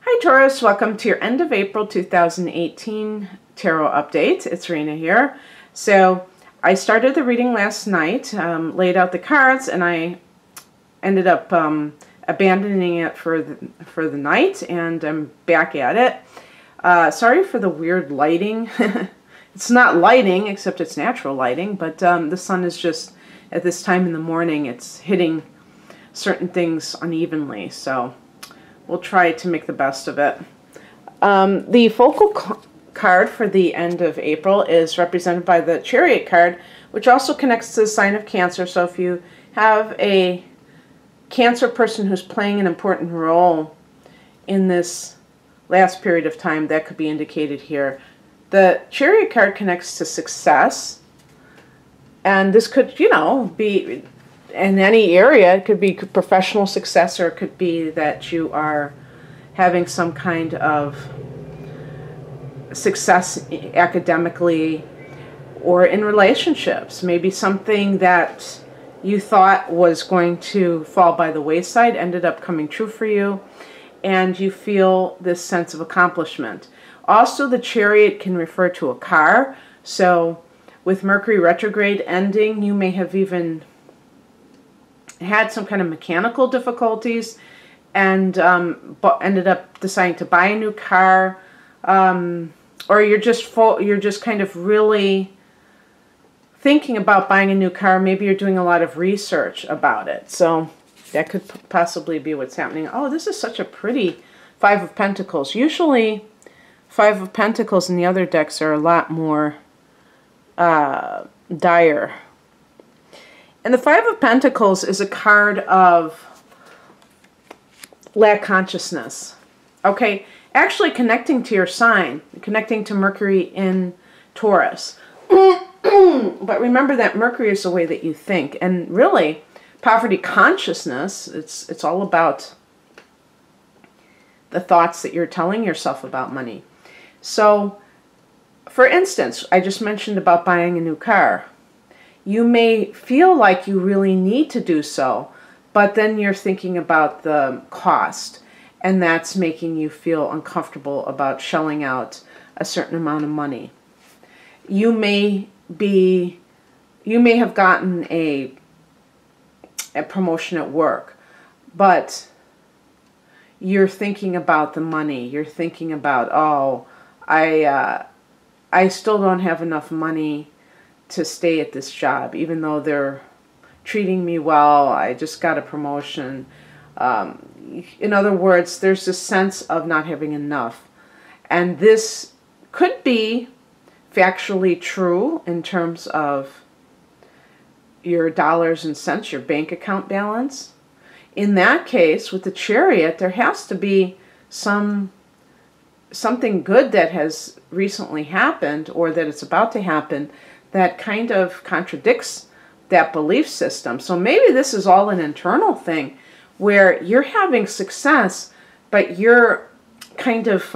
Hi Taurus, welcome to your end of April 2018 tarot update. It's Rena here. So I started the reading last night, laid out the cards, and I ended up abandoning it for the night, and I'm back at it. Sorry for the weird lighting. It's not lighting, except it's natural lighting, but the sun is just, at this time in the morning, it's hitting certain things unevenly, so we'll try to make the best of it. The focal card for the end of April is represented by the Chariot card, which also connects to the sign of Cancer. So if you have a Cancer person who's playing an important role in this last period of time, that could be indicated here. The Chariot card connects to success, and this could, you know, be in any area. It could be professional success, or it could be that you are having some kind of success academically or in relationships. Maybe something that you thought was going to fall by the wayside ended up coming true for you, and you feel this sense of accomplishment. Also, the Chariot can refer to a car. So with Mercury retrograde ending, you may have even had some kind of mechanical difficulties and ended up deciding to buy a new car, or you're just kind of really thinking about buying a new car. Maybe you're doing a lot of research about it, so that could possibly be what's happening. Oh, this is such a pretty Five of Pentacles. Usually Five of Pentacles in the other decks are a lot more dire. And the Five of Pentacles is a card of lack consciousness. Okay, actually connecting to your sign, connecting to Mercury in Taurus. But remember that Mercury is the way that you think. And really, poverty consciousness, it's all about the thoughts that you're telling yourself about money. So, for instance, I just mentioned about buying a new car. You may feel like you really need to do so, but then you're thinking about the cost, and that's making you feel uncomfortable about shelling out a certain amount of money. You may have gotten a promotion at work, but you're thinking about the money. You're thinking about, oh, I still don't have enough money to stay at this job, even though they're treating me well. I just got a promotion. In other words, there's this sense of not having enough. And this could be factually true in terms of your dollars and cents, your bank account balance. In that case, with the Chariot, there has to be something good that has recently happened, or that it's about to happen, that kind of contradicts that belief system. So maybe this is all an internal thing where you're having success, but you're kind of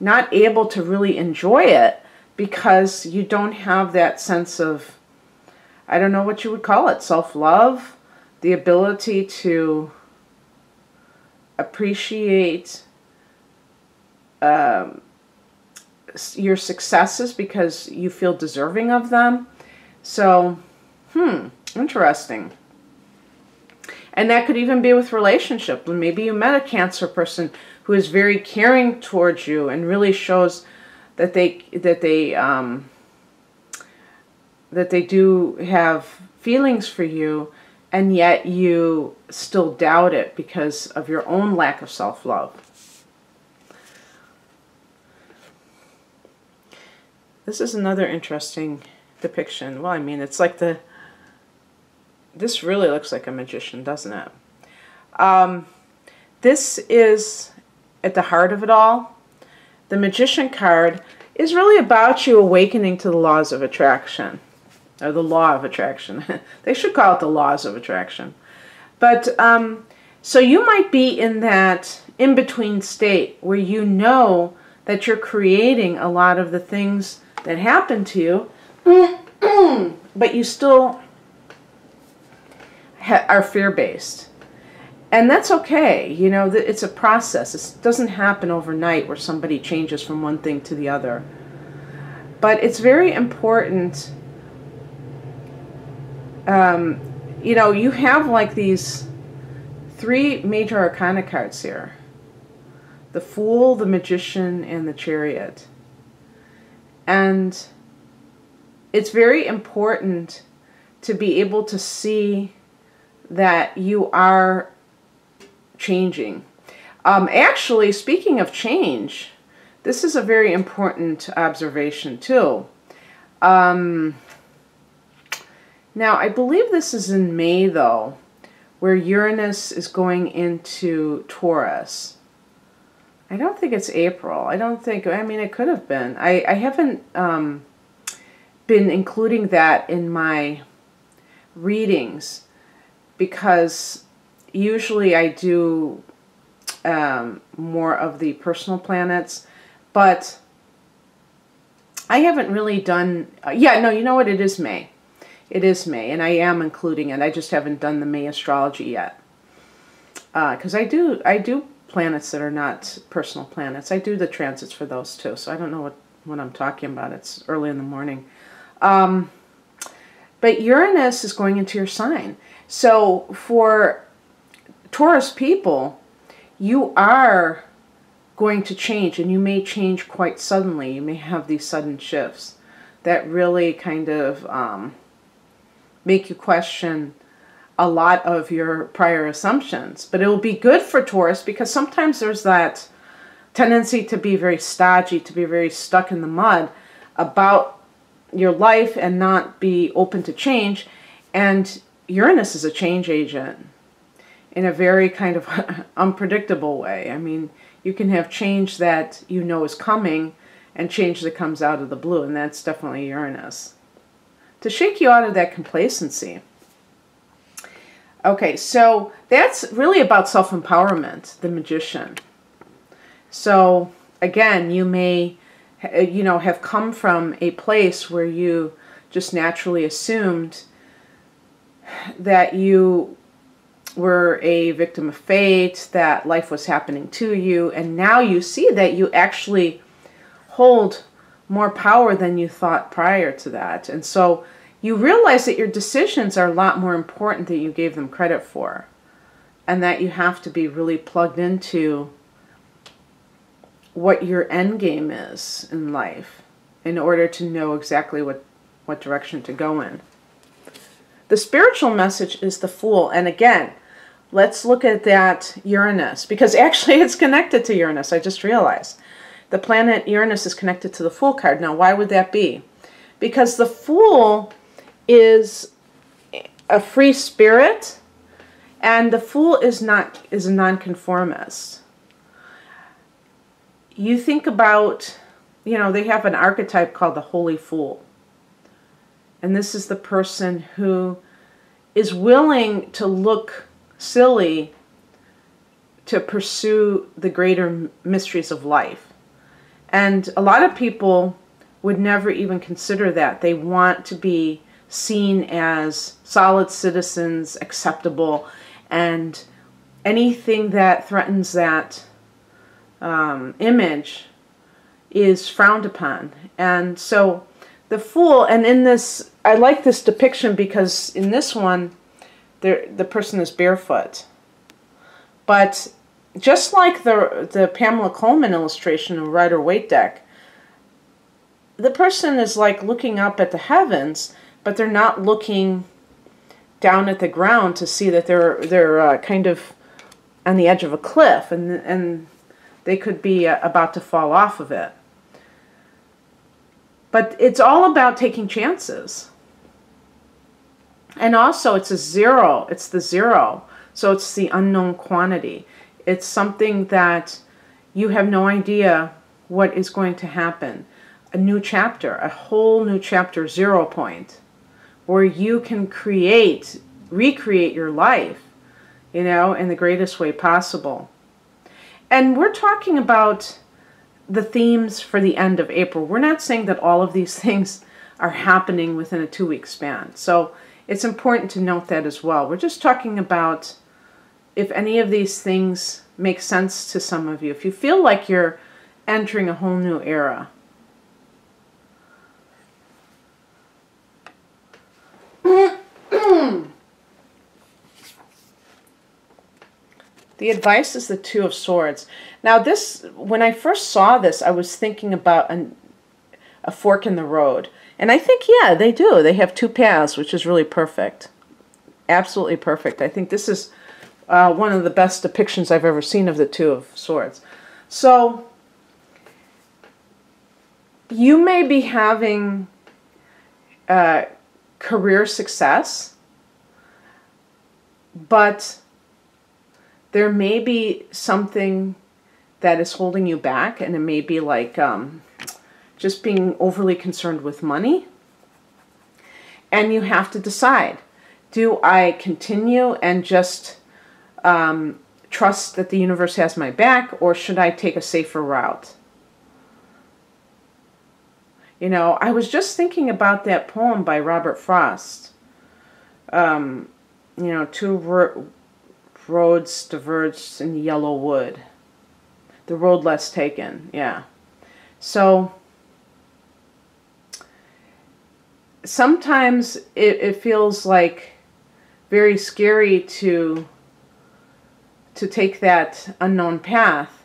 not able to really enjoy it because you don't have that sense of, I don't know what you would call it, self-love, the ability to appreciate your successes because you feel deserving of them. So, interesting. And that could even be with relationship. Maybe you met a Cancer person who is very caring towards you and really shows that they do have feelings for you, and yet you still doubt it because of your own lack of self-love. This is another interesting depiction. Well, I mean, it's like this really looks like a magician, doesn't it? This is at the heart of it all. The Magician card is really about you awakening to the laws of attraction, or the law of attraction. They should call it the laws of attraction. But so you might be in that in-between state where you know that you're creating a lot of the things that happen to you, but you still are fear-based. And that's okay. You know, it's a process. It doesn't happen overnight where somebody changes from one thing to the other. But it's very important. You know, you have like these 3 major arcana cards here. The Fool, the Magician, and the Chariot. And it's very important to be able to see that you are changing. Actually, speaking of change, this is a very important observation too. Now, I believe this is in May, though, where Uranus is going into Taurus. I don't think it's April. I mean, it could have been. I haven't been including that in my readings because usually I do more of the personal planets, but I haven't really done, yeah, no, you know what, it is May. It is May, and I am including it. I just haven't done the May astrology yet. Because I do planets that are not personal planets. I do the transits for those too, so I don't know what I'm talking about. It's early in the morning. But Uranus is going into your sign. So for Taurus people, you are going to change, and you may change quite suddenly. You may have these sudden shifts that really kind of make you question a lot of your prior assumptions. But it will be good for Taurus because sometimes there's that tendency to be very stodgy, to be very stuck in the mud about your life and not be open to change. And Uranus is a change agent in a very kind of unpredictable way. I mean, you can have change that you know is coming and change that comes out of the blue, and that's definitely Uranus. To shake you out of that complacency. Okay, so that's really about self-empowerment, the Magician. So again, you may, you know, have come from a place where you just naturally assumed that you were a victim of fate, that life was happening to you, and now you see that you actually hold more power than you thought prior to that. And so you realize that your decisions are a lot more important than you gave them credit for, and that you have to be really plugged into what your end game is in life in order to know exactly what direction to go in. The spiritual message is the Fool. And again, let's look at that Uranus, because actually it's connected to Uranus. I just realized the planet Uranus is connected to the Fool card. Now, why would that be? Because the Fool is a free spirit, and the Fool is a nonconformist. You think about, you know, they have an archetype called the Holy Fool. And this is the person who is willing to look silly to pursue the greater mysteries of life. And a lot of people would never even consider that. They want to be seen as solid citizens, acceptable, and anything that threatens that image is frowned upon. And so the Fool, and in this, I like this depiction because in this one, the person is barefoot. But just like the Pamela Coleman illustration of Rider-Waite deck, the person is like looking up at the heavens, but they're not looking down at the ground to see that they're kind of on the edge of a cliff, and they could be about to fall off of it. But it's all about taking chances. And also it's a zero. It's the zero. So it's the unknown quantity. It's something that you have no idea what is going to happen. A new chapter, a whole new chapter, 0 point, where you can recreate your life, you know, in the greatest way possible. And we're talking about the themes for the end of April. We're not saying that all of these things are happening within a 2-week span. So it's important to note that as well. We're just talking about if any of these things make sense to some of you. If you feel like you're entering a whole new era. The advice is the Two of Swords. Now this, when I first saw this, I was thinking about a fork in the road. And I think, yeah, they do. They have two paths, which is really perfect. Absolutely perfect. I think this is one of the best depictions I've ever seen of the Two of Swords. So, you may be having career success, but there may be something that is holding you back, and it may be like just being overly concerned with money. And you have to decide, do I continue and just trust that the universe has my back, or should I take a safer route? You know, I was just thinking about that poem by Robert Frost. You know, two roads diverged in yellow wood. The road less taken, yeah. So, sometimes it feels like very scary to take that unknown path,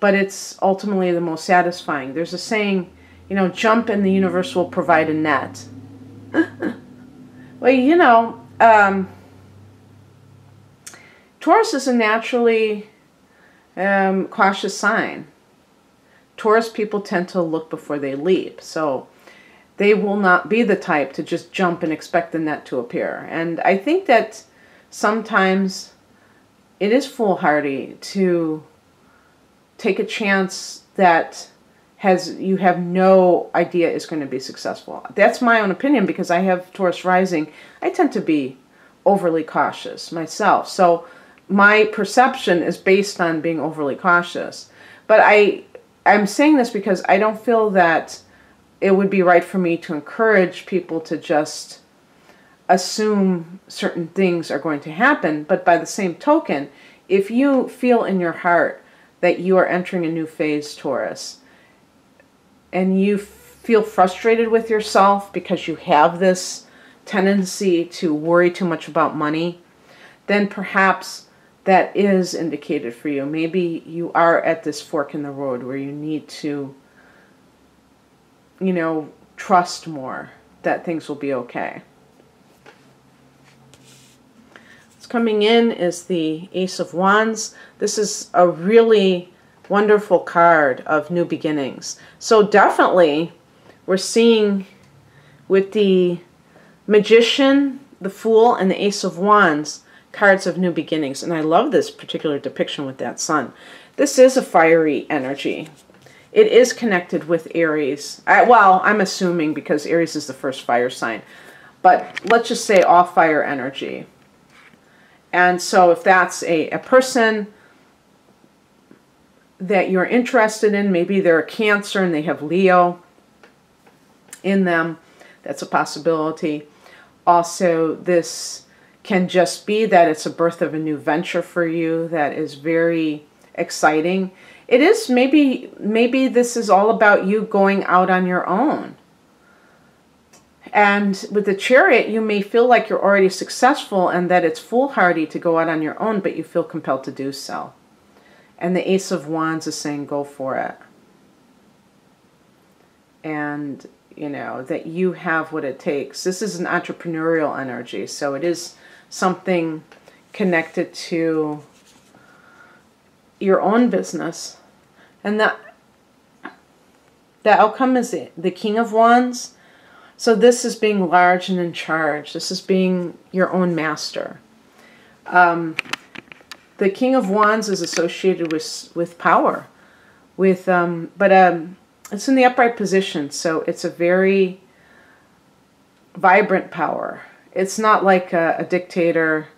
but it's ultimately the most satisfying. There's a saying, you know, jump and the universe will provide a net. Well, you know, Taurus is a naturally cautious sign. Taurus people tend to look before they leap, so they will not be the type to just jump and expect the net to appear. And I think that sometimes it is foolhardy to take a chance that you have no idea is going to be successful. That's my own opinion, because I have Taurus rising. I tend to be overly cautious myself. So my perception is based on being overly cautious. But I'm saying this because I don't feel that it would be right for me to encourage people to just assume certain things are going to happen. But by the same token, if you feel in your heart that you are entering a new phase, Taurus, and you feel frustrated with yourself because you have this tendency to worry too much about money, then perhaps that is indicated for you. Maybe you are at this fork in the road where you need to, you know, trust more that things will be okay. What's coming in is the Ace of Wands. This is a really wonderful card of new beginnings. So definitely we're seeing with the Magician, the Fool, and the Ace of Wands, cards of new beginnings. And I love this particular depiction with that sun. This is a fiery energy. It is connected with Aries. Well, I'm assuming because Aries is the first fire sign. But let's just say all fire energy. And so if that's a person that you're interested in, maybe they're a Cancer and they have Leo in them, that's a possibility. Also, this can just be that it's a birth of a new venture for you that is very exciting. It is maybe this is all about you going out on your own. And with the Chariot, you may feel like you're already successful and that it's foolhardy to go out on your own, but you feel compelled to do so. And the Ace of Wands is saying, go for it. And, you know, that you have what it takes. This is an entrepreneurial energy, so it is something connected to your own business. And the outcome is the King of Wands. So this is being large and in charge. This is being your own master. The King of Wands is associated with power, but it's in the upright position, so it's a very vibrant power. It's not like a dictator.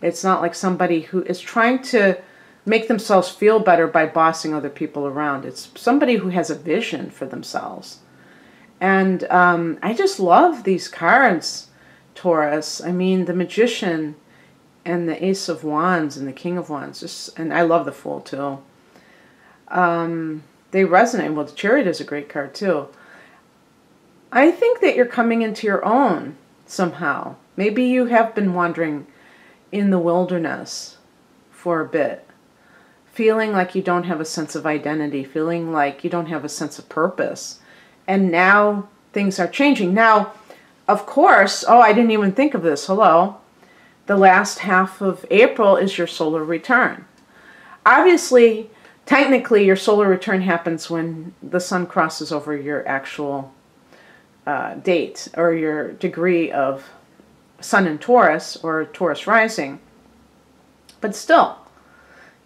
It's not like somebody who is trying to make themselves feel better by bossing other people around. It's somebody who has a vision for themselves. And I just love these cards, Taurus. I mean, the Magician and the Ace of Wands and the King of Wands. And I love the Fool too. They resonate. Well, the Chariot is a great card too. I think that you're coming into your own somehow. Maybe you have been wandering in the wilderness for a bit, feeling like you don't have a sense of identity, feeling like you don't have a sense of purpose. And now things are changing. Now, of course, oh, I didn't even think of this. Hello. The last half of April is your solar return. Obviously, technically, your solar return happens when the sun crosses over your actual date or your degree of sun in Taurus or Taurus rising. But still,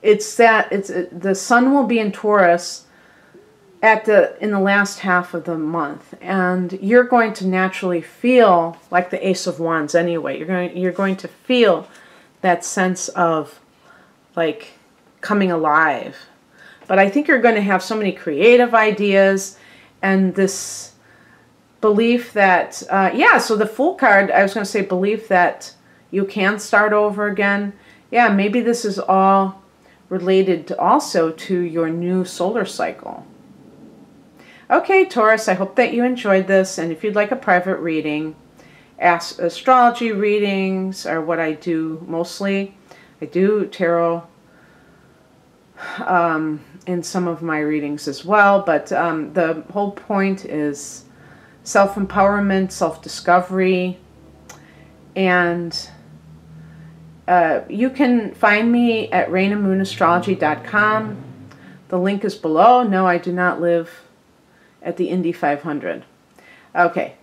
the sun will be in Taurus in the last half of the month, and you're going to naturally feel like the Ace of Wands anyway. You're going to feel that sense of like coming alive. But I think you're going to have so many creative ideas and this belief that, yeah, so the Fool card, I was going to say belief that you can start over again. Yeah, maybe this is all related also to your new solar cycle. Okay, Taurus, I hope that you enjoyed this. And if you'd like a private reading, astrology readings are what I do mostly. I do tarot in some of my readings as well. But the whole point is self-empowerment, self-discovery, and you can find me at rainandmoonastrology.com. The link is below. No, I do not live at the Indy 500. Okay,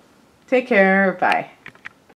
take care. Bye.